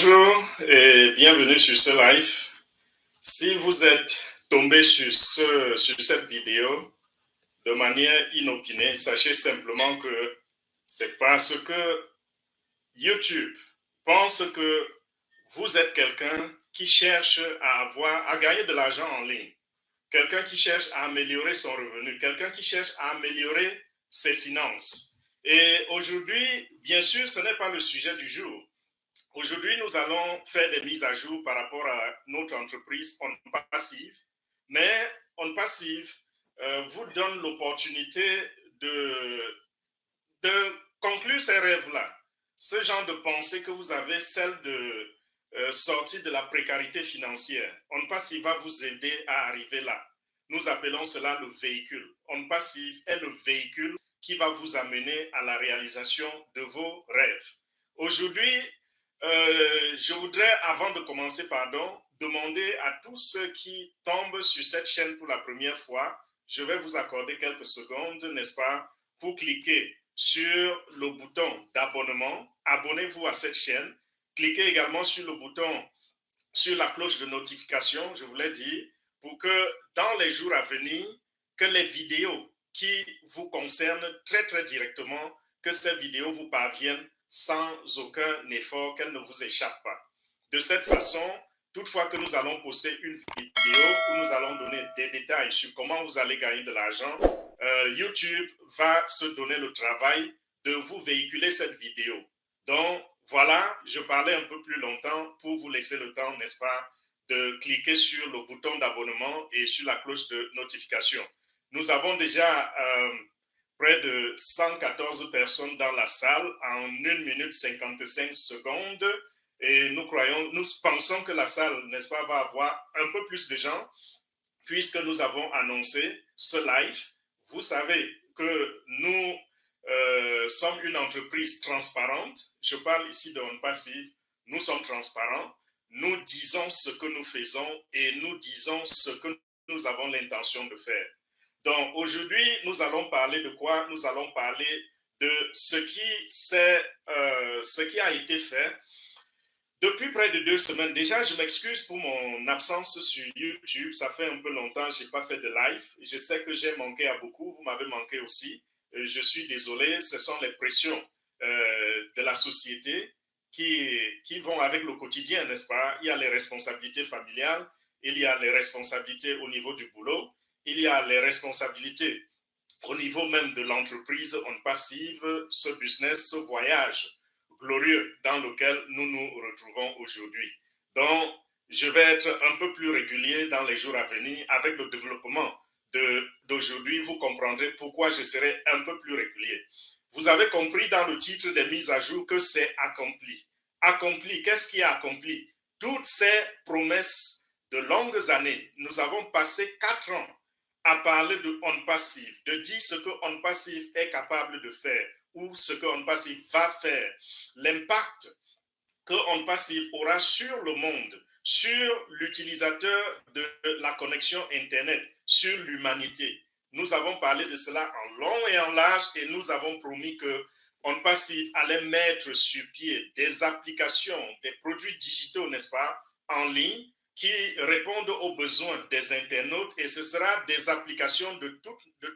Bonjour et bienvenue sur ce live. Si vous êtes tombé sur cette vidéo de manière inopinée, sachez simplement que c'est parce que YouTube pense que vous êtes quelqu'un qui cherche à gagner de l'argent en ligne, quelqu'un qui cherche à améliorer son revenu, quelqu'un qui cherche à améliorer ses finances. Et aujourd'hui, bien sûr, ce n'est pas le sujet du jour. Aujourd'hui, nous allons faire des mises à jour par rapport à notre entreprise On Passive. Mais On Passive vous donne l'opportunité de conclure ces rêves-là. Ce genre de pensée que vous avez, celle de sortir de la précarité financière. On Passive va vous aider à arriver là. Nous appelons cela le véhicule. On Passive est le véhicule qui va vous amener à la réalisation de vos rêves. Aujourd'hui, je voudrais, avant de commencer, demander à tous ceux qui tombent sur cette chaîne pour la première fois, je vais vous accorder quelques secondes, n'est-ce pas, pour cliquer sur le bouton d'abonnement. Abonnez-vous à cette chaîne. Cliquez également sur le bouton, sur la cloche de notification, je vous l'ai dit, pour que dans les jours à venir, que les vidéos qui vous concernent très très directement, que ces vidéos vous parviennent sans aucun effort, qu'elles ne vous échappent pas. De cette façon, toutefois que nous allons poster une vidéo où nous allons donner des détails sur comment vous allez gagner de l'argent, YouTube va se donner le travail de vous véhiculer cette vidéo. Donc, voilà, je parlais un peu plus longtemps pour vous laisser le temps, n'est-ce pas, de cliquer sur le bouton d'abonnement et sur la cloche de notification. Nous avons déjà près de 114 personnes dans la salle en 1 minute 55 secondes. Et nous pensons que la salle, n'est-ce pas, va avoir un peu plus de gens puisque nous avons annoncé ce live. Vous savez que nous sommes une entreprise transparente. Je parle ici de On Passive. Nous sommes transparents. Nous disons ce que nous faisons et nous disons ce que nous avons l'intention de faire. Donc aujourd'hui, nous allons parler de quoi? Nous allons parler de ce qui a été fait depuis près de 2 semaines. Déjà, je m'excuse pour mon absence sur YouTube. Ça fait un peu longtemps que je n'ai pas fait de live. Je sais que j'ai manqué à beaucoup. Vous m'avez manqué aussi. Je suis désolé. Ce sont les pressions de la société qui vont avec le quotidien, n'est-ce pas? Il y a les responsabilités familiales. Il y a les responsabilités au niveau du boulot. Il y a les responsabilités au niveau même de l'entreprise On Passive, ce business, ce voyage glorieux dans lequel nous nous retrouvons aujourd'hui. Donc, je vais être un peu plus régulier dans les jours à venir avec le développement d'aujourd'hui. Vous comprendrez pourquoi je serai un peu plus régulier. Vous avez compris dans le titre des mises à jour que c'est accompli. Accompli, qu'est-ce qui est accompli? Toutes ces promesses de longues années, nous avons passé 4 ans à parler de On Passive, de dire ce que On Passive est capable de faire ou ce que On Passive va faire, l'impact que On Passive aura sur le monde, sur l'utilisateur de la connexion Internet, sur l'humanité. Nous avons parlé de cela en long et en large et nous avons promis que On Passive allait mettre sur pied des applications, des produits digitaux, n'est-ce pas, en ligne, qui répondent aux besoins des internautes et ce sera des applications de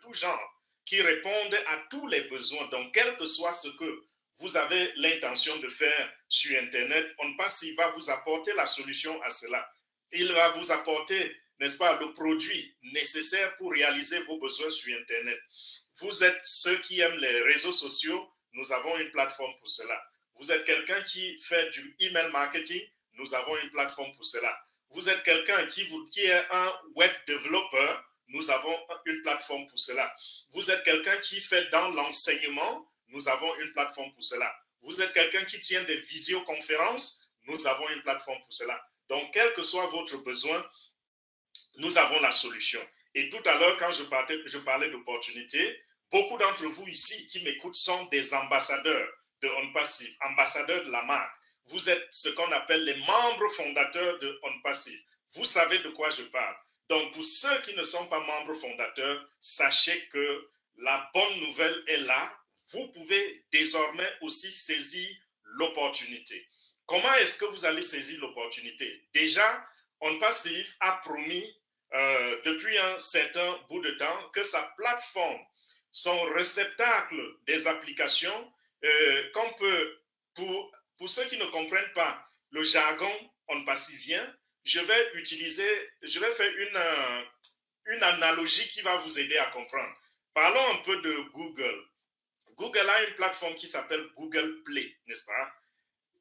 tout genre qui répondent à tous les besoins. Donc, quel que soit ce que vous avez l'intention de faire sur Internet, On Passive va vous apporter la solution à cela. Il va vous apporter, n'est-ce pas, le produit nécessaire pour réaliser vos besoins sur Internet. Vous êtes ceux qui aiment les réseaux sociaux, nous avons une plateforme pour cela. Vous êtes quelqu'un qui fait du email marketing, nous avons une plateforme pour cela. Vous êtes quelqu'un qui est un web développeur, nous avons une plateforme pour cela. Vous êtes quelqu'un qui fait dans l'enseignement, nous avons une plateforme pour cela. Vous êtes quelqu'un qui tient des visioconférences, nous avons une plateforme pour cela. Donc, quel que soit votre besoin, nous avons la solution. Et tout à l'heure, quand je parlais d'opportunités, beaucoup d'entre vous ici qui m'écoutent sont des ambassadeurs de On Passive, ambassadeurs de la marque. Vous êtes ce qu'on appelle les membres fondateurs de On Passive. Vous savez de quoi je parle. Donc, pour ceux qui ne sont pas membres fondateurs, sachez que la bonne nouvelle est là. Vous pouvez désormais aussi saisir l'opportunité. Comment est-ce que vous allez saisir l'opportunité? Déjà, OnPassive a promis depuis un certain bout de temps que sa plateforme, son réceptacle des applications, qu'on peut, pour ceux qui ne comprennent pas le jargon OnPassivien, je vais faire une analogie qui va vous aider à comprendre. Parlons un peu de Google. Google a une plateforme qui s'appelle Google Play, n'est-ce pas?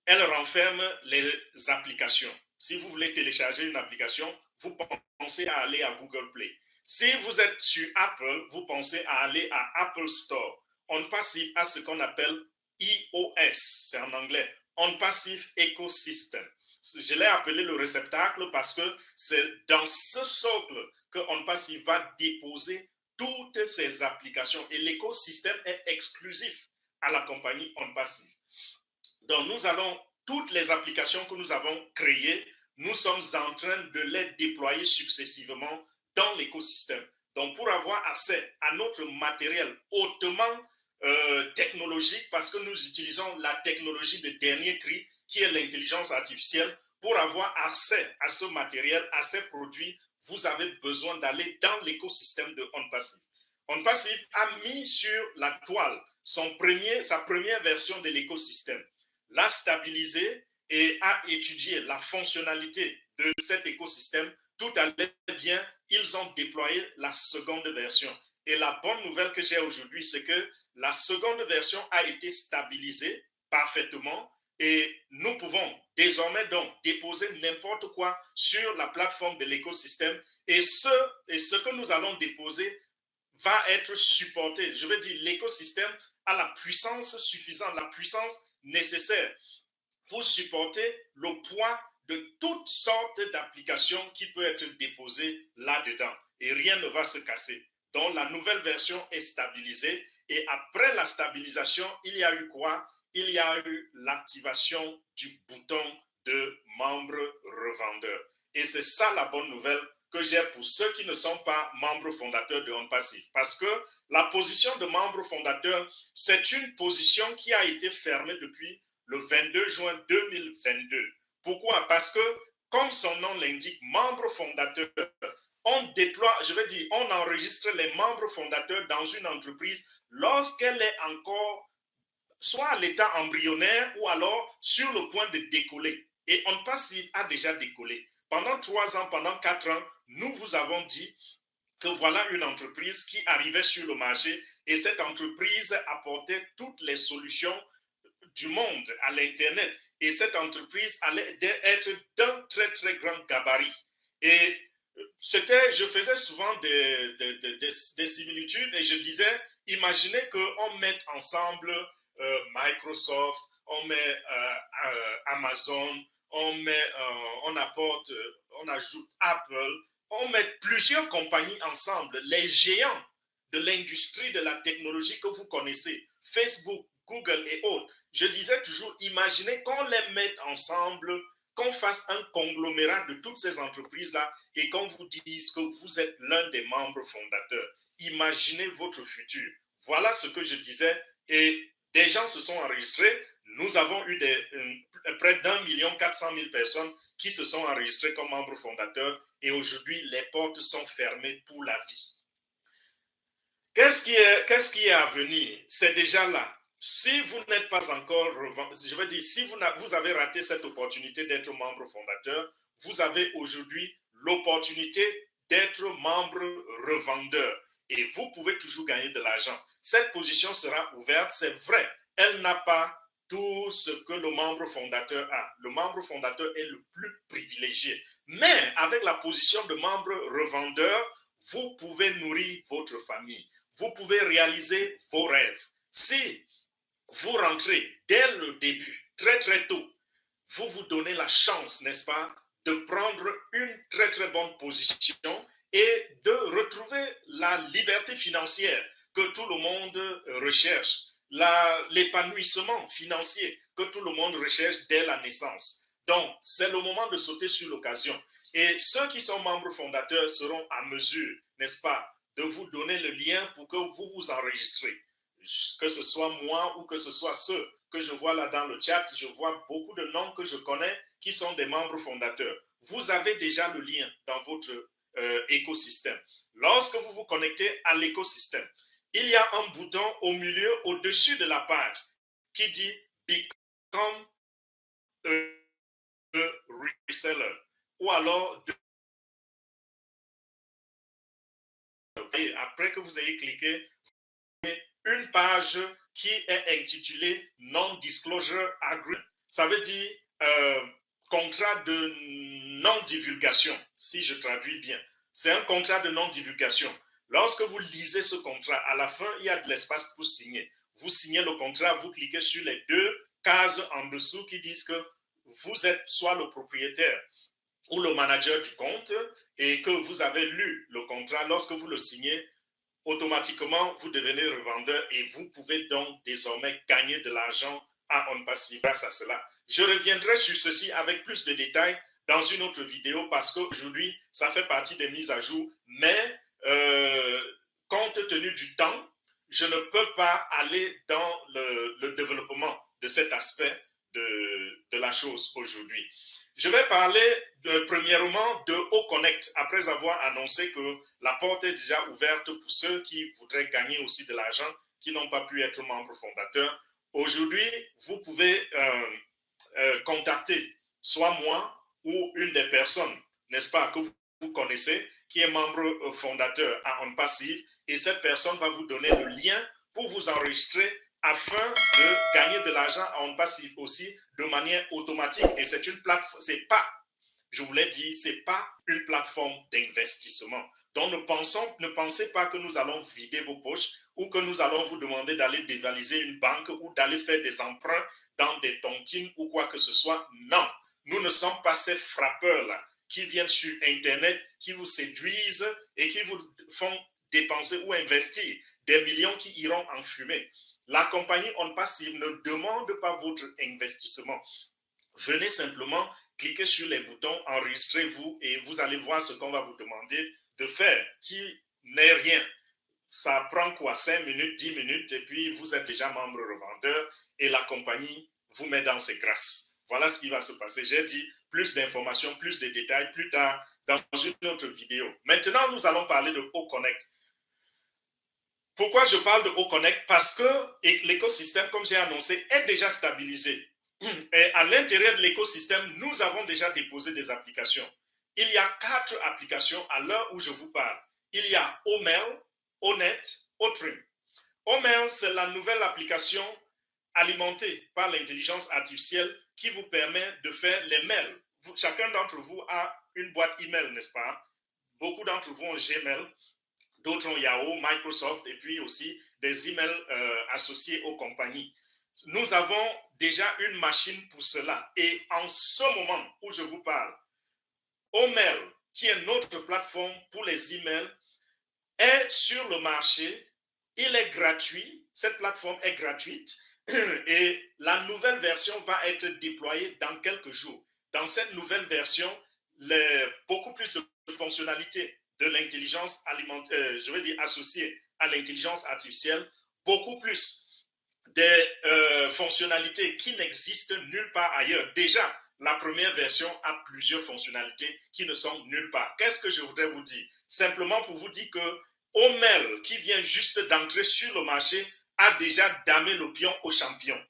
Elle renferme les applications. Si vous voulez télécharger une application, vous pensez à aller à Google Play. Si vous êtes sur Apple, vous pensez à aller à Apple Store. OnPassive a ce qu'on appelle iOS, c'est en anglais, OnPassive Ecosystem. Je l'ai appelé le réceptacle parce que c'est dans ce socle que OnPassive va déposer toutes ces applications et l'écosystème est exclusif à la compagnie OnPassive. Donc, nous allons, toutes les applications que nous avons créées, nous sommes en train de les déployer successivement dans l'écosystème. Donc, pour avoir accès à notre matériel hautement technologique, parce que nous utilisons la technologie de dernier cri, qui est l'intelligence artificielle, pour avoir accès à ce matériel, à ces produits, vous avez besoin d'aller dans l'écosystème de OnPassive. OnPassive a mis sur la toile sa première version de l'écosystème, l'a stabilisé et a étudié la fonctionnalité de cet écosystème. Tout allait bien, ils ont déployé la seconde version. Et la bonne nouvelle que j'ai aujourd'hui, c'est que la seconde version a été stabilisée parfaitement et nous pouvons désormais donc déposer n'importe quoi sur la plateforme de l'écosystème et ce que nous allons déposer va être supporté. Je veux dire, l'écosystème a la puissance suffisante, la puissance nécessaire pour supporter le poids de toutes sortes d'applications qui peuvent être déposées là-dedans. Et rien ne va se casser. Donc, la nouvelle version est stabilisée. Et après la stabilisation, il y a eu quoi? Il y a eu l'activation du bouton de membre revendeur. Et c'est ça la bonne nouvelle que j'ai pour ceux qui ne sont pas membres fondateurs de OnPassive. Parce que la position de membre fondateur, c'est une position qui a été fermée depuis le 22 juin 2022. Pourquoi? Parce que, comme son nom l'indique, membre fondateur, on déploie, je veux dire, on enregistre les membres fondateurs dans une entreprise lorsqu'elle est encore soit à l'état embryonnaire ou alors sur le point de décoller. Et OnPassive a déjà décollé. Pendant 3 ans, pendant 4 ans, nous vous avons dit que voilà une entreprise qui arrivait sur le marché et cette entreprise apportait toutes les solutions du monde à l'Internet. Et cette entreprise allait être d'un très, très grand gabarit. Et je faisais souvent des similitudes et je disais, imaginez qu'on mette ensemble Microsoft, on met Amazon, on apporte, on ajoute Apple, on met plusieurs compagnies ensemble, les géants de l'industrie de la technologie que vous connaissez, Facebook, Google et autres. Je disais toujours, imaginez qu'on les mette ensemble, qu'on fasse un conglomérat de toutes ces entreprises-là et qu'on vous dise que vous êtes l'un des membres fondateurs. Imaginez votre futur. Voilà ce que je disais et des gens se sont enregistrés. Nous avons eu près d'1,4 million personnes qui se sont enregistrées comme membres fondateurs et aujourd'hui, les portes sont fermées pour la vie. Qu'est-ce qui est à venir? C'est déjà là. Si vous n'êtes pas encore revendu, je veux dire, si vous avez raté cette opportunité d'être membre fondateur, vous avez aujourd'hui l'opportunité d'être membre revendeur. Et vous pouvez toujours gagner de l'argent. Cette position sera ouverte, c'est vrai. Elle n'a pas tout ce que le membre fondateur a. Le membre fondateur est le plus privilégié. Mais avec la position de membre revendeur, vous pouvez nourrir votre famille. Vous pouvez réaliser vos rêves. Si vous rentrez dès le début, très très tôt, vous vous donnez la chance, n'est-ce pas, de prendre une très très bonne position et de retrouver la liberté financière que tout le monde recherche, l'épanouissement financier que tout le monde recherche dès la naissance. Donc, c'est le moment de sauter sur l'occasion. Et ceux qui sont membres fondateurs seront à mesure, n'est-ce pas, de vous donner le lien pour que vous vous enregistrez. Que ce soit moi ou que ce soit ceux que je vois là dans le chat, je vois beaucoup de noms que je connais qui sont des membres fondateurs. Vous avez déjà le lien dans votre écosystème. Lorsque vous vous connectez à l'écosystème, il y a un bouton au milieu, au-dessus de la page, qui dit Become a reseller. Ou alors, et après que vous ayez cliqué, une page qui est intitulée Non-Disclosure Agreement. Ça veut dire contrat de non-divulgation, si je traduis bien. C'est un contrat de non-divulgation. Lorsque vous lisez ce contrat, à la fin, il y a de l'espace pour signer. Vous signez le contrat, vous cliquez sur les deux cases en dessous qui disent que vous êtes soit le propriétaire ou le manager du compte et que vous avez lu le contrat. Lorsque vous le signez, automatiquement, vous devenez revendeur et vous pouvez donc désormais gagner de l'argent à OnPassive grâce à cela. Je reviendrai sur ceci avec plus de détails dans une autre vidéo parce qu'aujourd'hui, ça fait partie des mises à jour, mais compte tenu du temps, je ne peux pas aller dans le développement de cet aspect de la chose aujourd'hui. Je vais parler premièrement de OConnect, après avoir annoncé que la porte est déjà ouverte pour ceux qui voudraient gagner aussi de l'argent, qui n'ont pas pu être membres fondateurs. Aujourd'hui, vous pouvez contacter soit moi ou une des personnes, n'est-ce pas, que vous connaissez, qui est membre fondateur à OnPassive, et cette personne va vous donner le lien pour vous enregistrer afin de gagner de l'argent à OnPassive aussi de manière automatique. Et c'est une plateforme, c'est pas, je vous l'ai dit, c'est pas une plateforme d'investissement. Donc ne pensez pas que nous allons vider vos poches ou que nous allons vous demander d'aller dévaliser une banque ou d'aller faire des emprunts dans des tontines ou quoi que ce soit. Non, nous ne sommes pas ces frappeurs-là qui viennent sur Internet, qui vous séduisent et qui vous font dépenser ou investir des millions qui iront en fumée. La compagnie OnPassive ne demande pas votre investissement. Venez simplement cliquez sur les boutons, enregistrez-vous et vous allez voir ce qu'on va vous demander de faire, qui n'est rien. Ça prend quoi, 5 minutes, 10 minutes, et puis vous êtes déjà membre revendeur et la compagnie vous met dans ses grâces. Voilà ce qui va se passer. J'ai dit plus d'informations, plus de détails plus tard dans une autre vidéo. Maintenant, nous allons parler de OConnect. Pourquoi je parle de OConnect? Parce que l'écosystème, comme j'ai annoncé, est déjà stabilisé. Et à l'intérieur de l'écosystème, nous avons déjà déposé des applications. Il y a 4 applications à l'heure où je vous parle. Il y a Omail, Onet, Otrim. Omail, c'est la nouvelle application alimentée par l'intelligence artificielle qui vous permet de faire les mails. Chacun d'entre vous a une boîte email, n'est-ce pas? Beaucoup d'entre vous ont Gmail, d'autres ont Yahoo, Microsoft, et puis aussi des emails associés aux compagnies. Nous avons déjà une machine pour cela. Et en ce moment où je vous parle, Omail, qui est notre plateforme pour les emails, est sur le marché. Il est gratuit. Cette plateforme est gratuite. Et la nouvelle version va être déployée dans quelques jours. Dans cette nouvelle version, beaucoup plus de fonctionnalités de l'intelligence alimentaire, je veux dire associées à l'intelligence artificielle, beaucoup plus des fonctionnalités qui n'existent nulle part ailleurs. Déjà, la première version a plusieurs fonctionnalités qui ne sont nulle part. Qu'est-ce que je voudrais vous dire? Simplement pour vous dire que Omail, qui vient juste d'entrer sur le marché, a déjà damé le pion aux champions.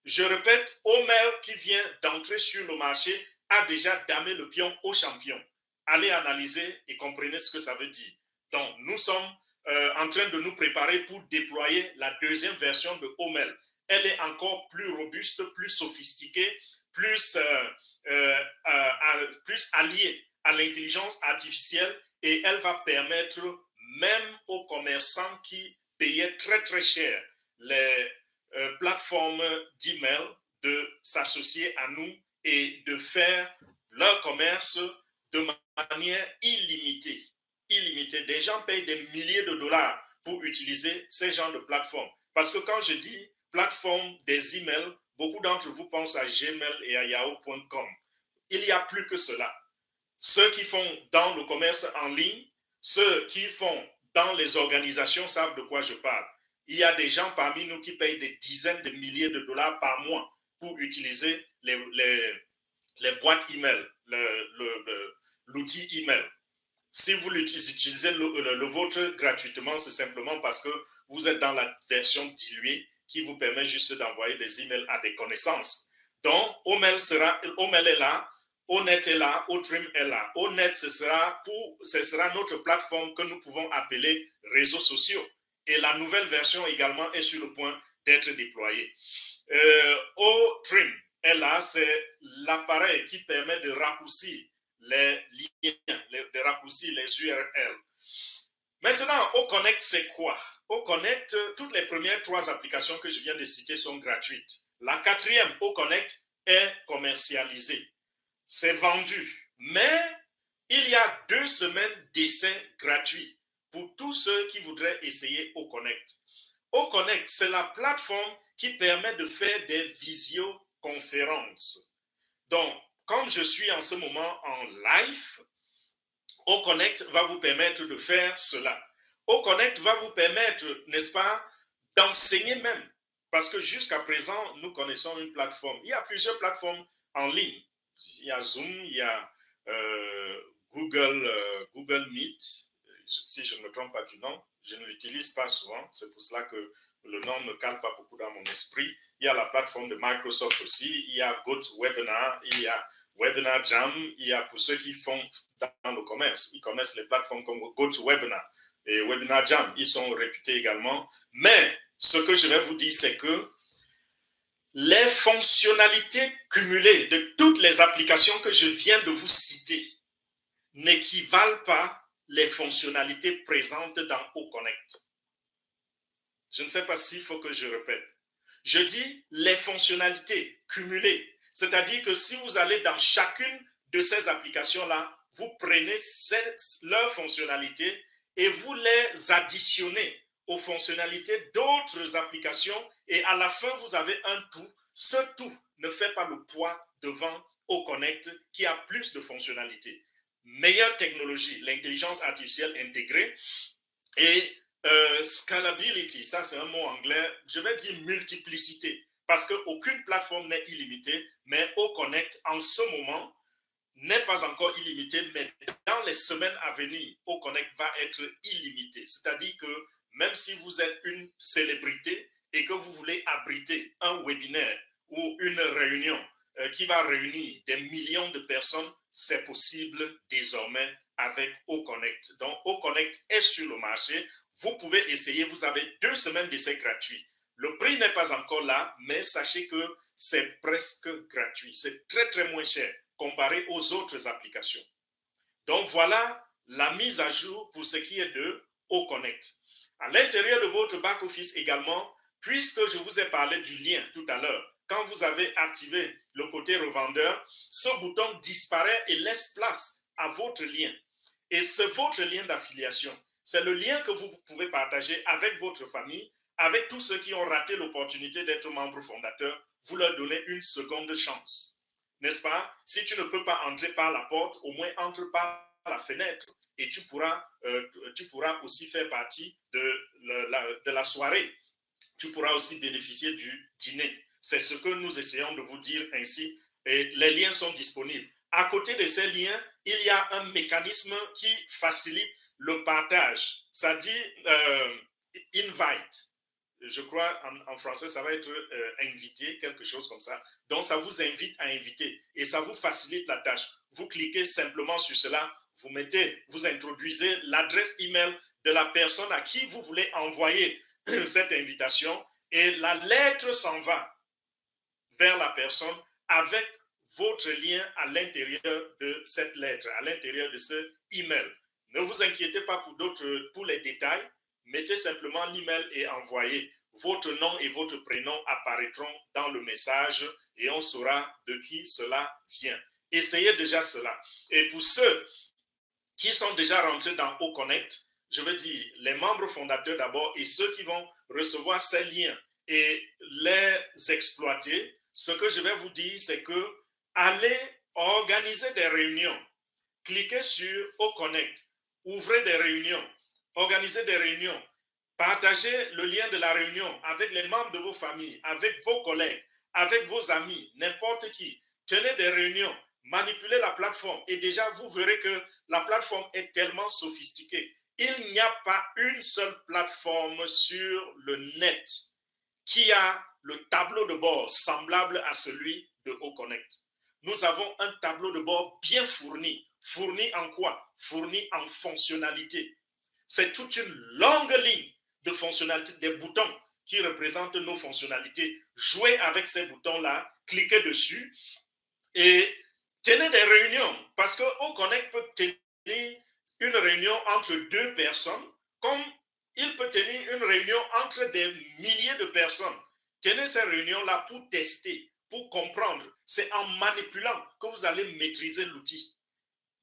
Je répète, Omail, qui vient d'entrer sur le marché, a déjà damé le pion aux champions. Allez analyser et comprenez ce que ça veut dire. Donc, nous sommes en train de nous préparer pour déployer la deuxième version de Omail. Elle est encore plus robuste, plus sophistiquée, plus alliée à l'intelligence artificielle et elle va permettre même aux commerçants qui payaient très très cher les plateformes d'email de s'associer à nous et de faire leur commerce de manière illimitée. Des gens payent des milliers de dollars pour utiliser ces genres de plateformes. Parce que quand je dis plateforme des emails, beaucoup d'entre vous pensent à Gmail et à Yahoo.com. Il n'y a plus que cela. Ceux qui font dans le commerce en ligne, ceux qui font dans les organisations savent de quoi je parle. Il y a des gens parmi nous qui payent des dizaines de milliers de dollars par mois pour utiliser les boîtes email, l'outil email. Si vous utilisez le vôtre gratuitement, c'est simplement parce que vous êtes dans la version diluée qui vous permet juste d'envoyer des emails à des connaissances. Donc, Omail est là, Onet est là, Otrim est là. Onet, ce sera notre plateforme que nous pouvons appeler réseaux sociaux. Et la nouvelle version également est sur le point d'être déployée. Otrim est là, c'est l'appareil qui permet de raccourcir les liens, de raccourcir les URL. Maintenant, OConnect, c'est quoi? OConnect, toutes les premières 3 applications que je viens de citer sont gratuites. La 4e, OConnect, est commercialisée. C'est vendu. Mais il y a 2 semaines d'essai gratuits pour tous ceux qui voudraient essayer OConnect. OConnect, c'est la plateforme qui permet de faire des visioconférences. Donc, comme je suis en ce moment en live, OConnect va vous permettre de faire cela. OConnect va vous permettre, n'est-ce pas, d'enseigner même. Parce que jusqu'à présent, nous connaissons une plateforme. Il y a plusieurs plateformes en ligne. Il y a Zoom, il y a Google Meet, si je ne me trompe pas du nom. Je ne l'utilise pas souvent. C'est pour cela que le nom ne cale pas beaucoup dans mon esprit. Il y a la plateforme de Microsoft aussi. Il y a GoToWebinar, il y a Webinar Jam. Il y a pour ceux qui font dans le commerce. Ils connaissent les plateformes comme GoToWebinar et Webinar Jam. Ils sont réputés également. Mais ce que je vais vous dire, c'est que les fonctionnalités cumulées de toutes les applications que je viens de vous citer n'équivalent pas les fonctionnalités présentes dans OConnect. Je ne sais pas s'il faut que je répète. Je dis les fonctionnalités cumulées. C'est-à-dire que si vous allez dans chacune de ces applications-là, vous prenez leurs fonctionnalités et vous les additionnez aux fonctionnalités d'autres applications et à la fin, vous avez un tout. Ce tout ne fait pas le poids devant OConnect qui a plus de fonctionnalités. Meilleure technologie, l'intelligence artificielle intégrée et scalability, ça c'est un mot anglais, je vais dire multiplicité, parce qu'aucune plateforme n'est illimitée, mais OConnect en ce moment n'est pas encore illimité, mais dans les semaines à venir, OConnect va être illimité. C'est-à-dire que même si vous êtes une célébrité et que vous voulez abriter un webinaire ou une réunion qui va réunir des millions de personnes, c'est possible désormais avec OConnect. Donc, OConnect est sur le marché. Vous pouvez essayer. Vous avez 2 semaines d'essai gratuit. Le prix n'est pas encore là, mais sachez que c'est presque gratuit. C'est très, très moins cher comparé aux autres applications. Donc, voilà la mise à jour pour ce qui est de OConnect. À l'intérieur de votre back-office également, puisque je vous ai parlé du lien tout à l'heure, quand vous avez activé le côté revendeur, ce bouton disparaît et laisse place à votre lien. Et c'est votre lien d'affiliation. C'est le lien que vous pouvez partager avec votre famille, avec tous ceux qui ont raté l'opportunité d'être membre fondateur. Vous leur donnez une seconde chance. N'est-ce pas? Si tu ne peux pas entrer par la porte, au moins entre par la fenêtre et tu pourras aussi faire partie de la soirée. Tu pourras aussi bénéficier du dîner. C'est ce que nous essayons de vous dire ainsi. Et les liens sont disponibles. À côté de ces liens, il y a un mécanisme qui facilite le partage. Ça dit invite. Je crois en français, ça va être invité, quelque chose comme ça. Donc, ça vous invite à inviter et ça vous facilite la tâche. Vous cliquez simplement sur cela, vous introduisez l'adresse email de la personne à qui vous voulez envoyer cette invitation et la lettre s'en va vers la personne avec votre lien à l'intérieur de cette lettre, à l'intérieur de ce email. Ne vous inquiétez pas pour les détails. Mettez simplement l'email et envoyez. Votre nom et votre prénom apparaîtront dans le message et on saura de qui cela vient. Essayez déjà cela. Et pour ceux qui sont déjà rentrés dans OConnect, je veux dire les membres fondateurs d'abord et ceux qui vont recevoir ces liens et les exploiter, ce que je vais vous dire, c'est que allez organiser des réunions. Cliquez sur OConnect, ouvrez des réunions, organisez des réunions. Partagez le lien de la réunion avec les membres de vos familles, avec vos collègues, avec vos amis, n'importe qui. Tenez des réunions, manipulez la plateforme et déjà vous verrez que la plateforme est tellement sophistiquée. Il n'y a pas une seule plateforme sur le net qui a le tableau de bord semblable à celui de OConnect. Nous avons un tableau de bord bien fourni. Fourni en quoi? Fourni en fonctionnalité. C'est toute une longue ligne de fonctionnalités, des boutons qui représentent nos fonctionnalités. Jouez avec ces boutons-là, cliquez dessus et tenez des réunions. Parce que OConnect peut tenir une réunion entre deux personnes, comme il peut tenir une réunion entre des milliers de personnes. Tenez ces réunions-là pour tester, pour comprendre. C'est en manipulant que vous allez maîtriser l'outil.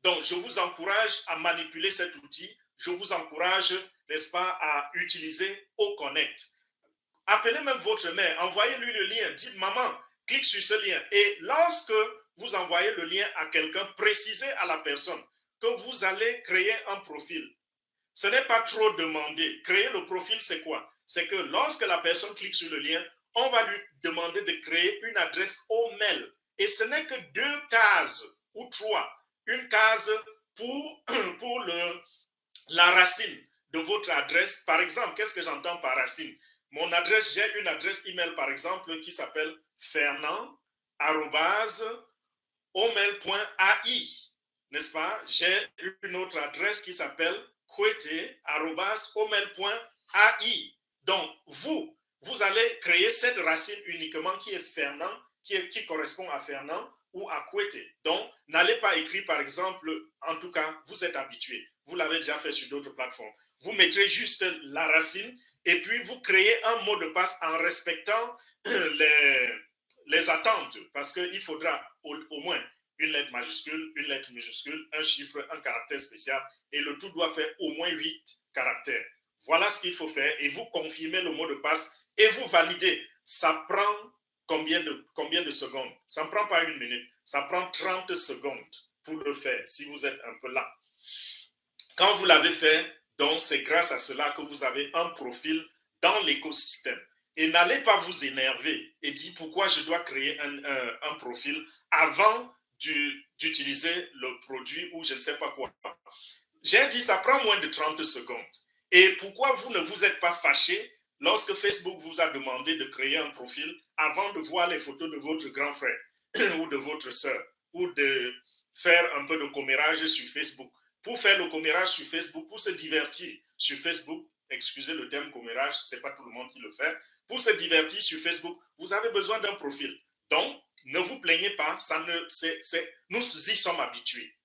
Donc, je vous encourage à manipuler cet outil. Je vous encourage, n'est-ce pas, à utiliser OConnect. Appelez même votre mère, envoyez-lui le lien. Dites, maman, clique sur ce lien. Et lorsque vous envoyez le lien à quelqu'un, précisez à la personne que vous allez créer un profil. Ce n'est pas trop demandé. Créer le profil, c'est quoi? C'est que lorsque la personne clique sur le lien, on va lui demander de créer une adresse au mail. Et ce n'est que 2 cases ou 3. Une case pour la racine de votre adresse. Par exemple, qu'est-ce que j'entends par racine? Mon adresse, j'ai une adresse email par exemple qui s'appelle fernand@omail.ai, n'est-ce pas? J'ai une autre adresse qui s'appelle kwete@omail.ai. Donc, vous allez créer cette racine uniquement qui est Fernand, qui correspond à Fernand ou à Kwete. Donc, n'allez pas écrire, par exemple, en tout cas, vous êtes habitué. Vous l'avez déjà fait sur d'autres plateformes. Vous mettrez juste la racine et puis vous créez un mot de passe en respectant les attentes, parce qu'il faudra au moins une lettre majuscule, une lettre minuscule, un chiffre, un caractère spécial, et le tout doit faire au moins 8 caractères. Voilà ce qu'il faut faire, et vous confirmez le mot de passe, et vous validez. Ça prend combien de secondes? Ça ne prend pas 1 minute, ça prend 30 secondes pour le faire, si vous êtes un peu là. Quand vous l'avez fait, donc c'est grâce à cela que vous avez un profil dans l'écosystème. Et n'allez pas vous énerver et dire pourquoi je dois créer un profil avant d'utiliser le produit ou je ne sais pas quoi. J'ai dit ça prend moins de 30 secondes. Et pourquoi vous ne vous êtes pas fâché lorsque Facebook vous a demandé de créer un profil avant de voir les photos de votre grand frère ou de votre soeur ou de faire un peu de commérage sur Facebook? Pour faire le commérage sur Facebook, pour se divertir sur Facebook, excusez le terme commérage, ce n'est pas tout le monde qui le fait, pour se divertir sur Facebook, vous avez besoin d'un profil. Donc, ne vous plaignez pas, nous y sommes habitués.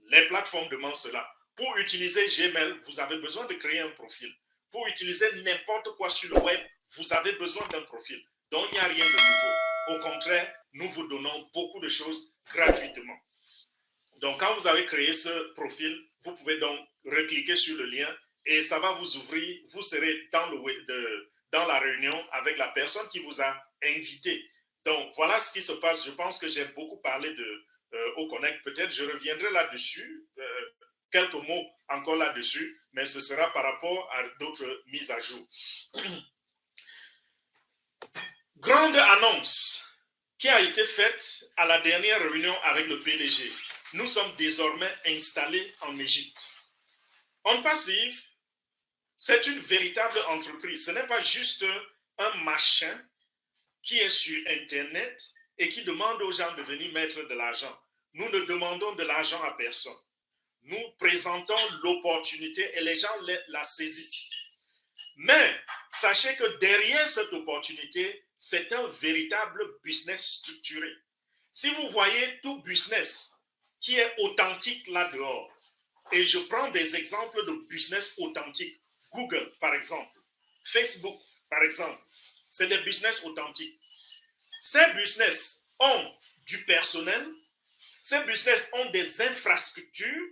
Les plateformes demandent cela. Pour utiliser Gmail, vous avez besoin de créer un profil. Pour utiliser n'importe quoi sur le web, vous avez besoin d'un profil. Donc, il n'y a rien de nouveau. Au contraire, nous vous donnons beaucoup de choses gratuitement. Donc, quand vous avez créé ce profil, vous pouvez donc recliquer sur le lien et ça va vous ouvrir. Vous serez dans la réunion avec la personne qui vous a invité. Donc, voilà ce qui se passe. Je pense que j'ai beaucoup parlé de OConnect. Peut-être je reviendrai là-dessus, quelques mots encore là-dessus, mais ce sera par rapport à d'autres mises à jour. Grande annonce qui a été faite à la dernière réunion avec le PDG. Nous sommes désormais installés en Égypte. On Passive, c'est une véritable entreprise. Ce n'est pas juste un machin qui est sur Internet et qui demande aux gens de venir mettre de l'argent. Nous ne demandons de l'argent à personne. Nous présentons l'opportunité et les gens la saisissent. Mais sachez que derrière cette opportunité, c'est un véritable business structuré. Si vous voyez tout business qui est authentique là-dehors, et je prends des exemples de business authentiques, Google par exemple, Facebook par exemple, c'est des business authentiques. Ces business ont du personnel, ces business ont des infrastructures,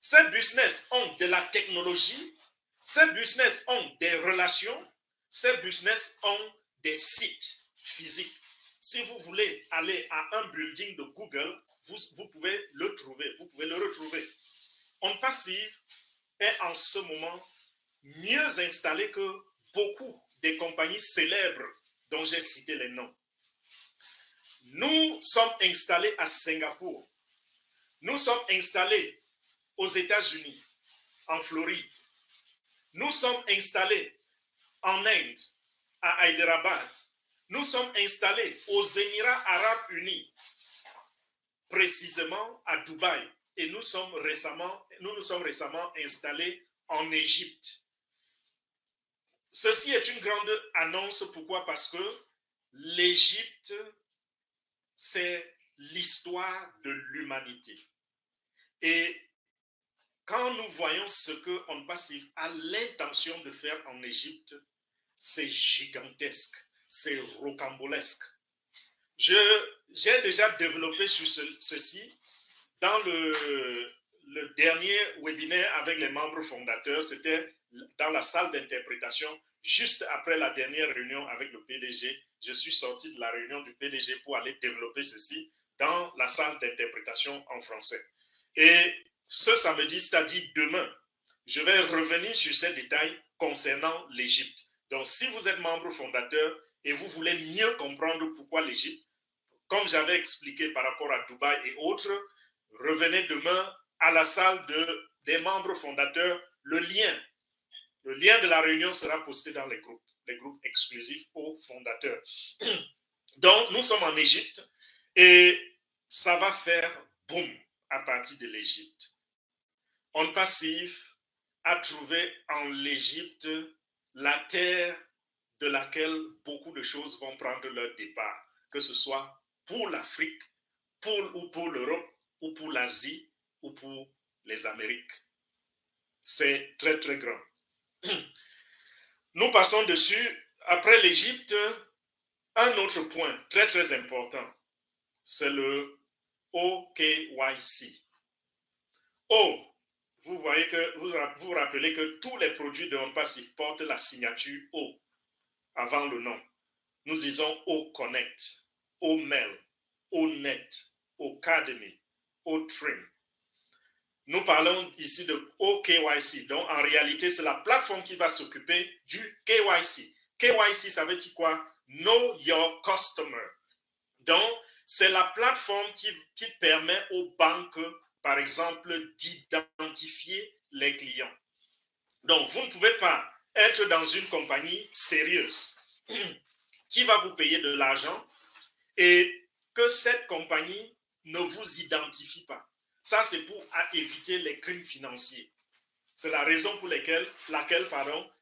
ces business ont de la technologie, ces business ont des relations, ces business ont des sites physiques. Si vous voulez aller à un building de Google, vous pouvez le trouver, vous pouvez le retrouver. On Passive est en ce moment mieux installés que beaucoup des compagnies célèbres dont j'ai cité les noms. Nous sommes installés à Singapour. Nous sommes installés aux États-Unis, en Floride. Nous sommes installés en Inde, à Hyderabad. Nous sommes installés aux Émirats arabes unis, précisément à Dubaï. Et nous nous sommes récemment installés en Égypte. Ceci est une grande annonce. Pourquoi? Parce que l'Égypte, c'est l'histoire de l'humanité. Et quand nous voyons ce que On Passive a l'intention de faire en Égypte, c'est gigantesque, c'est rocambolesque. J'ai déjà développé sur ceci dans le dernier webinaire avec les membres fondateurs. C'était dans la salle d'interprétation, juste après la dernière réunion avec le PDG. Je suis sorti de la réunion du PDG pour aller développer ceci dans la salle d'interprétation en français. Et ce samedi, c'est-à-dire demain, je vais revenir sur ces détails concernant l'Égypte. Donc, si vous êtes membre fondateur et vous voulez mieux comprendre pourquoi l'Égypte, comme j'avais expliqué par rapport à Dubaï et autres, revenez demain à la salle des membres fondateurs. Le lien de la réunion sera posté dans les groupes exclusifs aux fondateurs. Donc, nous sommes en Égypte et ça va faire boum à partir de l'Égypte. On Passive a trouvé en l'Égypte la terre de laquelle beaucoup de choses vont prendre leur départ, que ce soit pour l'Afrique, ou pour l'Europe, ou pour l'Asie, ou pour les Amériques. C'est très, très grand. Nous passons dessus. Après l'Égypte, un autre point très, très important, c'est le OKYC. Vous voyez que vous vous rappelez que tous les produits de On Passive portent la signature O avant le nom. Nous disons O-Connect, O-Mail, O-Net, O-Academy, O-Trim. Nous parlons ici de OKYC. Donc, en réalité, c'est la plateforme qui va s'occuper du KYC. KYC, ça veut dire quoi? Know Your Customer. Donc, c'est la plateforme qui permet aux banques, par exemple, d'identifier les clients. Donc, vous ne pouvez pas être dans une compagnie sérieuse qui va vous payer de l'argent et que cette compagnie ne vous identifie pas. Ça, c'est pour éviter les crimes financiers. C'est la raison pour laquelle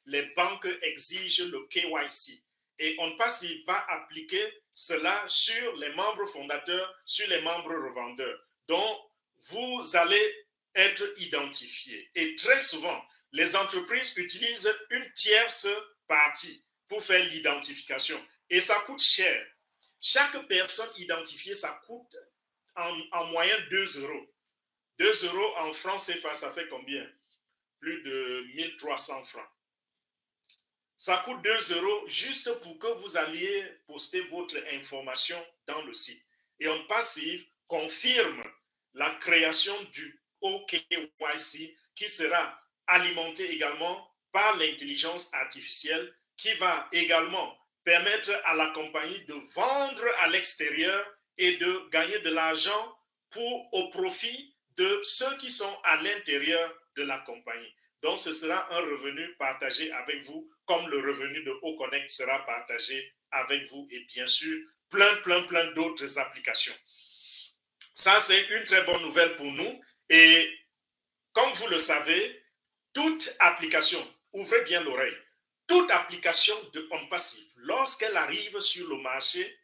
les banques exigent le KYC. Et On Passive va appliquer cela sur les membres fondateurs, sur les membres revendeurs. Donc, vous allez être identifié. Et très souvent, les entreprises utilisent une tierce partie pour faire l'identification. Et ça coûte cher. Chaque personne identifiée, ça coûte en moyenne 2 €. 2 € en francs CFA, ça fait combien? Plus de 1300 francs. Ça coûte 2 € juste pour que vous alliez poster votre information dans le site. Et On Passive confirme la création du OKYC qui sera alimenté également par l'intelligence artificielle qui va également permettre à la compagnie de vendre à l'extérieur et de gagner de l'argent au profit de ceux qui sont à l'intérieur de la compagnie. Donc, ce sera un revenu partagé avec vous, comme le revenu de O-Connect sera partagé avec vous et bien sûr, plein d'autres applications. Ça, c'est une très bonne nouvelle pour nous. Et comme vous le savez, toute application, ouvrez bien l'oreille, toute application de On Passive, lorsqu'elle arrive sur le marché,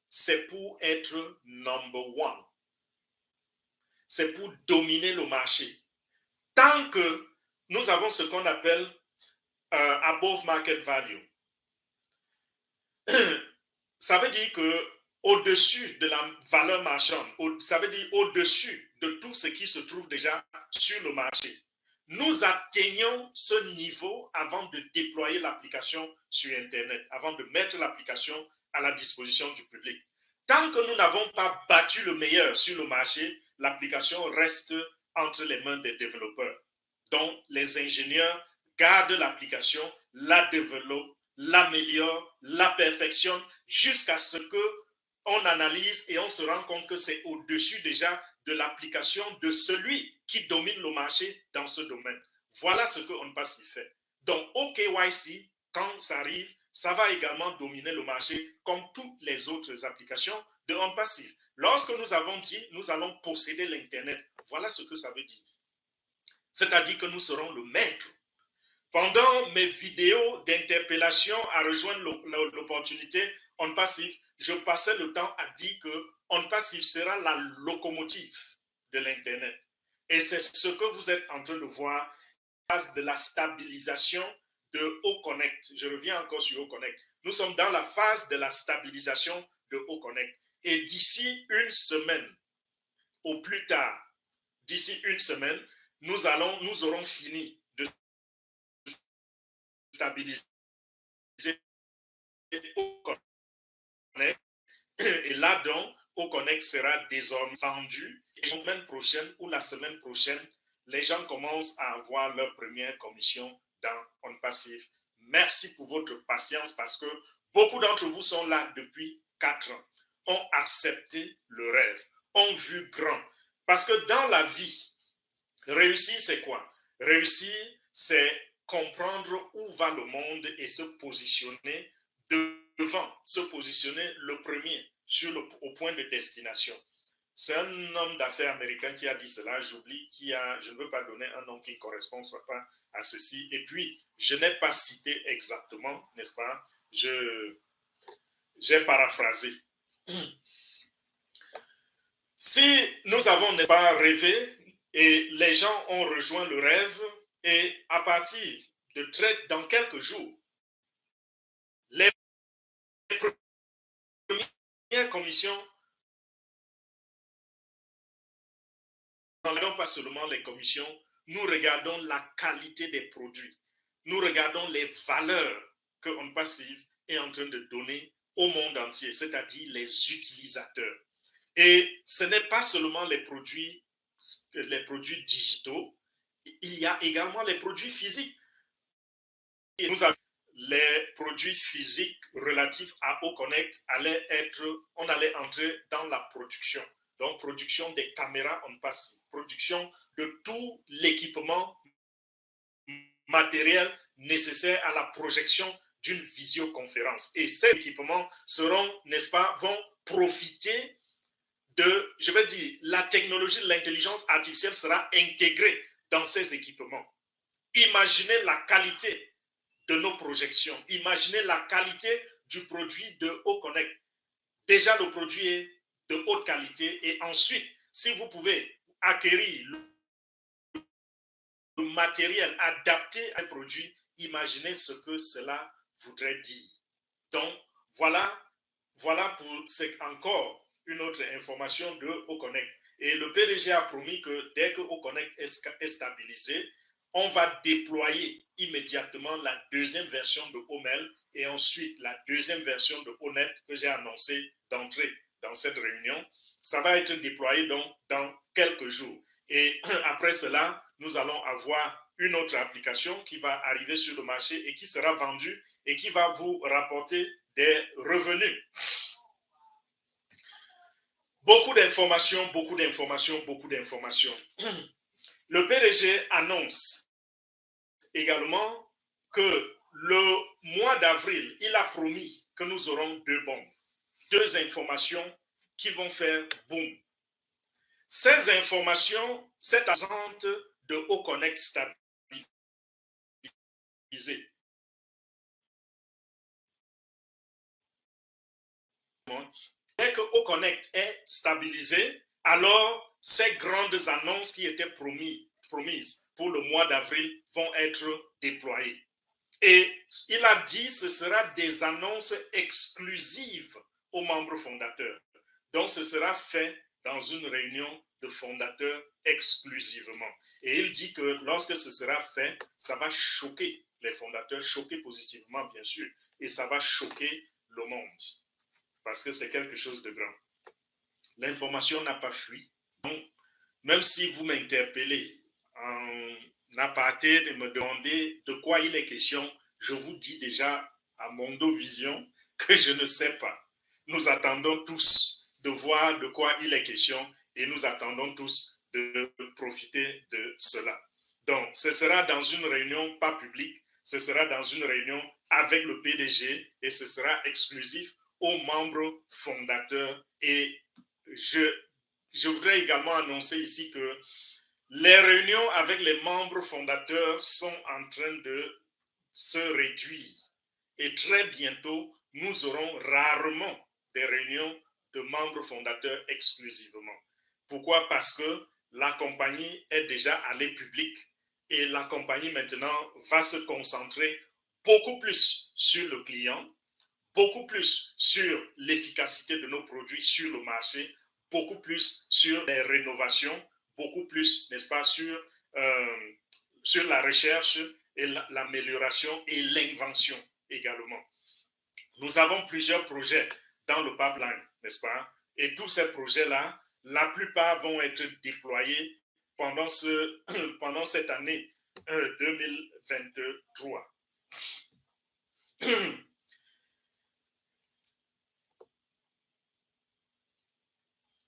c'est pour être number one. C'est pour dominer le marché. Tant que nous avons ce qu'on appelle above market value, ça veut dire que au-dessus de la valeur marchande, ça veut dire au-dessus de tout ce qui se trouve déjà sur le marché. Nous atteignons ce niveau avant de déployer l'application sur Internet, avant de mettre l'application à la disposition du public. Tant que nous n'avons pas battu le meilleur sur le marché, l'application reste entre les mains des développeurs. Donc, les ingénieurs garde l'application, la développe, l'améliore, la perfectionne jusqu'à ce qu'on analyse et on se rend compte que c'est au-dessus déjà de l'application de celui qui domine le marché dans ce domaine. Voilà ce que OnPassive fait. Donc, au KYC, quand ça arrive, ça va également dominer le marché comme toutes les autres applications de OnPassive. Lorsque nous avons dit, nous allons posséder l'Internet, voilà ce que ça veut dire. C'est-à-dire que nous serons le maître. Pendant mes vidéos d'interpellation à rejoindre l'opportunité OnPassive, je passais le temps à dire que OnPassive sera la locomotive de l'Internet. Et c'est ce que vous êtes en train de voir, de la stabilisation de OConnect. Je reviens encore sur OConnect. Nous sommes dans la phase de la stabilisation de OConnect. Et d'ici une semaine, au plus tard, d'ici une semaine, nous aurons fini de stabiliser OConnect. Et là donc, OConnect sera désormais vendu. Et la semaine prochaine ou la semaine prochaine, les gens commencent à avoir leur première commission dans OnPassive. Merci pour votre patience parce que beaucoup d'entre vous sont là depuis 4 ans, ont accepté le rêve, ont vu grand. Parce que dans la vie, réussir, c'est quoi? Réussir, c'est comprendre où va le monde et se positionner devant, se positionner le premier au point de destination. C'est un homme d'affaires américain qui a dit cela, j'oublie, je ne veux pas donner un nom qui ne correspond pas à ceci. Et puis, je n'ai pas cité exactement, n'est-ce pas? J'ai paraphrasé. Si nous avons, n'est-ce pas, rêvé et les gens ont rejoint le rêve et à partir de dans quelques jours, les premières commissions, nous ne regardons pas seulement les commissions, nous regardons la qualité des produits. Nous regardons les valeurs que OnPassive est en train de donner au monde entier, c'est-à-dire les utilisateurs. Et ce n'est pas seulement les produits digitaux, il y a également les produits physiques. Et nous avons les produits physiques relatifs à OConnect on allait entrer dans la production. Donc, production des caméras OnPassive, production de tout l'équipement matériel nécessaire à la projection d'une visioconférence. Et ces équipements seront, n'est-ce pas, vont profiter de, je vais dire, la technologie de l'intelligence artificielle sera intégrée dans ces équipements. Imaginez la qualité de nos projections. Imaginez la qualité du produit de OConnect. Déjà, le produit est de haute qualité et ensuite, si vous pouvez acquérir le matériel adapté à un produit, imaginez ce que cela voudrait dire. Donc, voilà pour encore une autre information de OConnect. Et le PDG a promis que dès que OConnect est stabilisé, on va déployer immédiatement la deuxième version de OMEL et ensuite la deuxième version de ONET que j'ai annoncé d'entrée dans cette réunion. Ça va être déployé donc dans quelques jours. Et après cela, nous allons avoir une autre application qui va arriver sur le marché et qui sera vendue et qui va vous rapporter des revenus. Beaucoup d'informations, beaucoup d'informations, beaucoup d'informations. Le PDG annonce également que le mois d'avril, il a promis que nous aurons deux bombes, deux informations qui vont faire boom. Ces informations, cette agente de OConnect stabilisée. Dès que OConnect est stabilisé, alors ces grandes annonces qui étaient promises pour le mois d'avril vont être déployées. Et il a dit ce sera des annonces exclusives aux membres fondateurs. Donc ce sera fait dans une réunion de fondateurs exclusivement. Et il dit que lorsque ce sera fait, ça va choquer les fondateurs, choquer positivement bien sûr, et ça va choquer le monde. Parce que c'est quelque chose de grand. L'information n'a pas fui. Donc, même si vous m'interpellez en n'aparté de me demander de quoi il est question, je vous dis déjà à Mondo Vision que je ne sais pas. Nous attendons tous de voir de quoi il est question et nous attendons tous de profiter de cela. Donc, ce sera dans une réunion pas publique, ce sera dans une réunion avec le PDG et ce sera exclusif aux membres fondateurs. Et je voudrais également annoncer ici que les réunions avec les membres fondateurs sont en train de se réduire. Et très bientôt, nous aurons rarement des réunions de membres fondateurs exclusivement. Pourquoi? Parce que la compagnie est déjà allée publique et la compagnie maintenant va se concentrer beaucoup plus sur le client, beaucoup plus sur l'efficacité de nos produits sur le marché, beaucoup plus sur les rénovations, beaucoup plus, n'est-ce pas, sur la recherche et l'amélioration et l'invention également. Nous avons plusieurs projets dans le pipeline, n'est-ce pas? Et tous ces projets-là, la plupart vont être déployés pendant cette année 2023.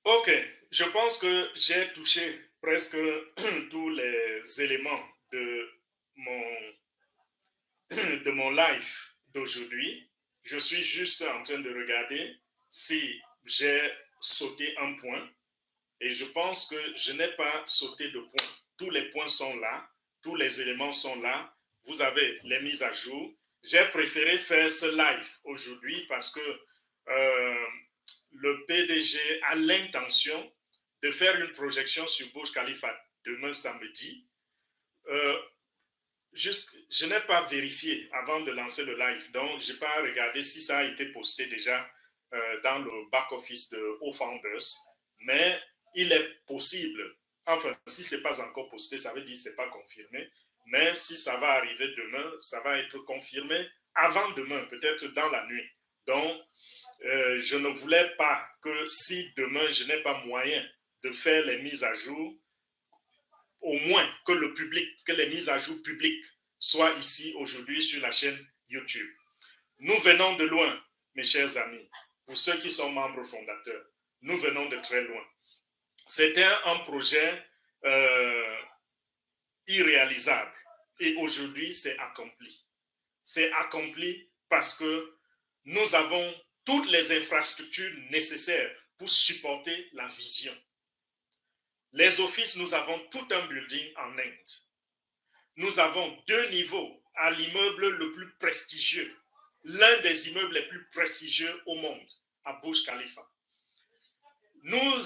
Ok, je pense que j'ai touché presque tous les éléments de mon live d'aujourd'hui. Je suis juste en train de regarder si j'ai sauté un point et je pense que je n'ai pas sauté de point. Tous les points sont là, tous les éléments sont là. Vous avez les mises à jour. J'ai préféré faire ce live aujourd'hui parce que le PDG a l'intention de faire une projection sur Burj Khalifa demain samedi. Je n'ai pas vérifié avant de lancer le live, donc je n'ai pas regardé si ça a été posté déjà dans le back-office de O-Founders, mais il est possible, enfin, si ce n'est pas encore posté, ça veut dire que ce n'est pas confirmé, mais si ça va arriver demain, ça va être confirmé avant demain, peut-être dans la nuit. Donc, je ne voulais pas que si demain, je n'ai pas moyen de faire les mises à jour, au moins que le public, que les mises à jour publiques soient ici aujourd'hui sur la chaîne YouTube. Nous venons de loin, mes chers amis, pour ceux qui sont membres fondateurs. Nous venons de très loin. C'était un projet irréalisable et aujourd'hui c'est accompli. C'est accompli parce que nous avons toutes les infrastructures nécessaires pour supporter la vision. Les offices, nous avons tout un building en Inde. Nous avons 2 niveaux à l'immeuble le plus prestigieux, l'un des immeubles les plus prestigieux au monde, à Burj Khalifa. Nous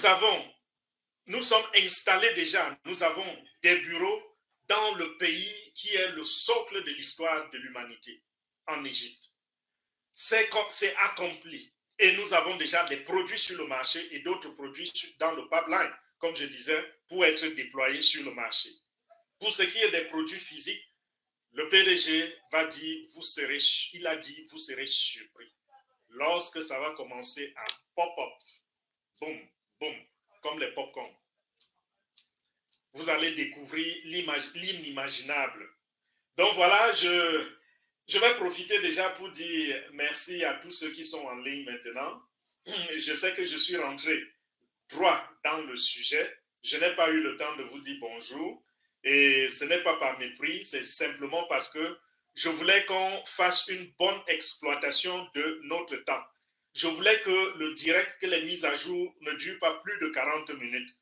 sommes installés déjà, nous avons des bureaux dans le pays qui est le socle de l'histoire de l'humanité, en Égypte. C'est accompli. Et nous avons déjà des produits sur le marché et d'autres produits dans le pipeline, comme je disais, pour être déployés sur le marché. Pour ce qui est des produits physiques, le PDG va dire, il a dit, vous serez surpris. Lorsque ça va commencer à pop-up, boum, boum, comme les pop-corn, vous allez découvrir l'inimaginable. Donc voilà, je vais profiter déjà pour dire merci à tous ceux qui sont en ligne maintenant. Je sais que je suis rentré droit dans le sujet. Je n'ai pas eu le temps de vous dire bonjour. Et ce n'est pas par mépris, c'est simplement parce que je voulais qu'on fasse une bonne exploitation de notre temps. Je voulais que le direct, que les mises à jour ne durent pas plus de 40 minutes.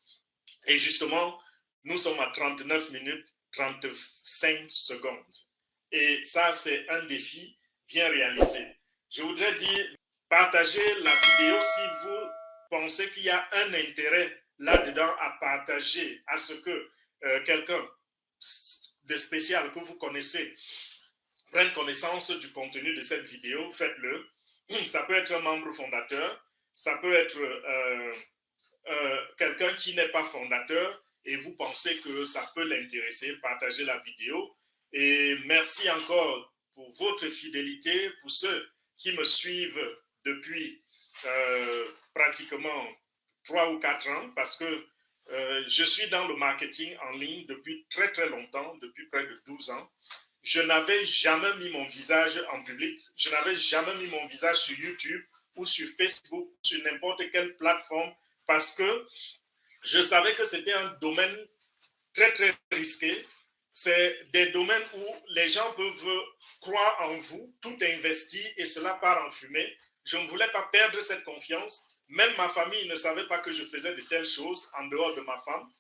Et justement, nous sommes à 39 minutes 35 secondes. Et ça, c'est un défi bien réalisé. Je voudrais dire, partagez la vidéo si vous pensez qu'il y a un intérêt là-dedans à partager, à ce que quelqu'un de spécial que vous connaissez prenne connaissance du contenu de cette vidéo, faites-le. Ça peut être un membre fondateur, ça peut être quelqu'un qui n'est pas fondateur et vous pensez que ça peut l'intéresser, partagez la vidéo. Et merci encore pour votre fidélité, pour ceux qui me suivent depuis pratiquement 3 ou 4 ans, parce que Je suis dans le marketing en ligne depuis très très longtemps, depuis près de 12 ans. Je n'avais jamais mis mon visage en public, je n'avais jamais mis mon visage sur YouTube ou sur Facebook, sur n'importe quelle plateforme, parce que je savais que c'était un domaine très très risqué. C'est des domaines où les gens peuvent croire en vous, tout investir et cela part en fumée. Je ne voulais pas perdre cette confiance. Même ma famille ne savait pas que je faisais de telles choses en dehors de ma femme,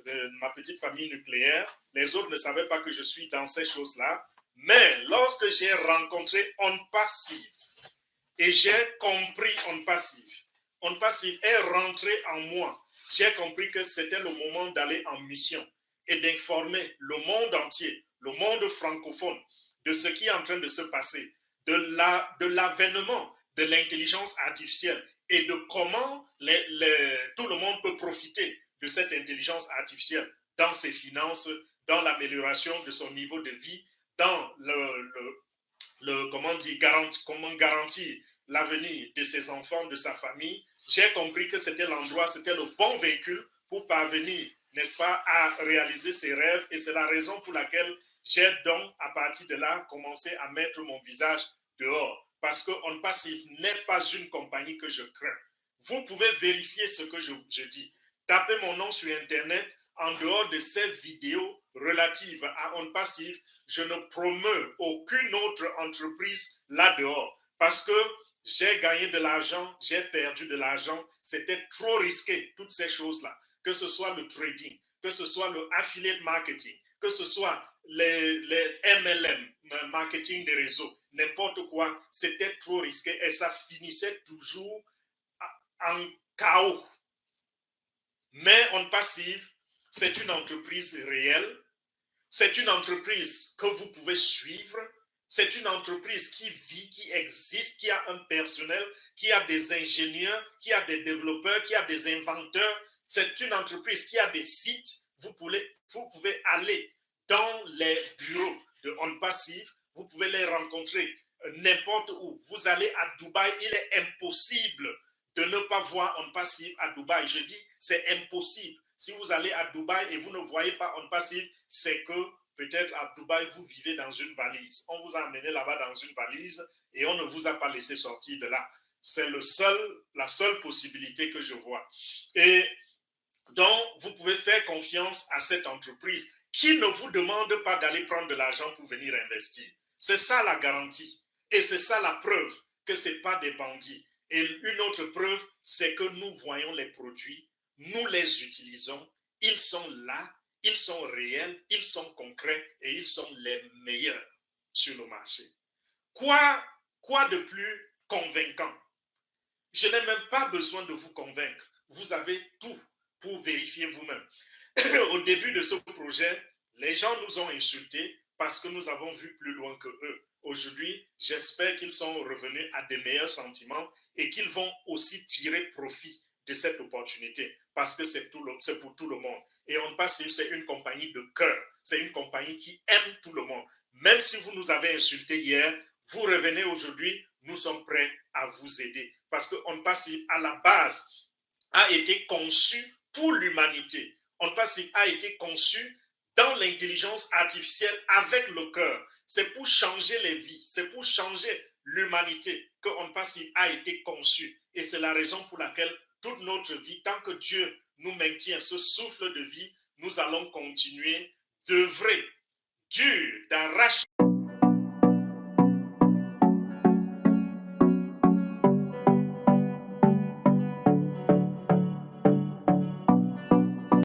de ma petite famille nucléaire. Les autres ne savaient pas que je suis dans ces choses-là. Mais lorsque j'ai rencontré On Passive et j'ai compris On Passive est rentré en moi. J'ai compris que c'était le moment d'aller en mission et d'informer le monde entier, le monde francophone, de ce qui est en train de se passer, de l'avènement de l'intelligence artificielle et de comment tout le monde peut profiter de cette intelligence artificielle dans ses finances, dans l'amélioration de son niveau de vie, dans comment garantir l'avenir de ses enfants, de sa famille. J'ai compris que c'était l'endroit, c'était le bon véhicule pour parvenir, n'est-ce pas, à réaliser ses rêves. Et c'est la raison pour laquelle j'ai donc, à partir de là, commencé à mettre mon visage dehors. Parce que On Passive n'est pas une compagnie que je crains. Vous pouvez vérifier ce que je dis. Tapez mon nom sur Internet. En dehors de ces vidéos relatives à On Passive, je ne promeux aucune autre entreprise là-dehors. Parce que j'ai gagné de l'argent, j'ai perdu de l'argent. C'était trop risqué, toutes ces choses-là. Que ce soit le trading, que ce soit le affiliate marketing, que ce soit les MLM, marketing des réseaux, n'importe quoi, c'était trop risqué et ça finissait toujours en chaos. Mais On Passive, c'est une entreprise réelle. C'est une entreprise que vous pouvez suivre. C'est une entreprise qui vit, qui existe, qui a un personnel, qui a des ingénieurs, qui a des développeurs, qui a des inventeurs. C'est une entreprise qui a des sites. Vous pouvez aller dans les bureaux de On Passive. Vous pouvez les rencontrer n'importe où. Vous allez à Dubaï, il est impossible de ne pas voir On Passive à Dubaï. Je dis, c'est impossible. Si vous allez à Dubaï et vous ne voyez pas On Passive, c'est que peut-être à Dubaï, vous vivez dans une valise. On vous a amené là-bas dans une valise et on ne vous a pas laissé sortir de là. C'est la seule possibilité que je vois. Et donc, vous pouvez faire confiance à cette entreprise qui ne vous demande pas d'aller prendre de l'argent pour venir investir. C'est ça la garantie. Et c'est ça la preuve que ce n'est pas des bandits. Et une autre preuve, c'est que nous voyons les produits, nous les utilisons, ils sont là, ils sont réels, ils sont concrets et ils sont les meilleurs sur le marché. Quoi de plus convaincant? Je n'ai même pas besoin de vous convaincre. Vous avez tout pour vérifier vous-même. Au début de ce projet, les gens nous ont insultés parce que nous avons vu plus loin que eux. Aujourd'hui, j'espère qu'ils sont revenus à des meilleurs sentiments et qu'ils vont aussi tirer profit de cette opportunité parce que c'est pour tout le monde. Et On Passive, c'est une compagnie de cœur. C'est une compagnie qui aime tout le monde. Même si vous nous avez insultés hier, vous revenez aujourd'hui, nous sommes prêts à vous aider. Parce que On Passive, à la base, a été conçu pour l'humanité. On Passive a été conçu dans l'intelligence artificielle avec le cœur. C'est pour changer les vies, c'est pour changer l'humanité que On Passive a été conçu. Et c'est la raison pour laquelle toute notre vie, tant que Dieu nous maintient ce souffle de vie, nous allons continuer d'œuvrer dur, d'arracher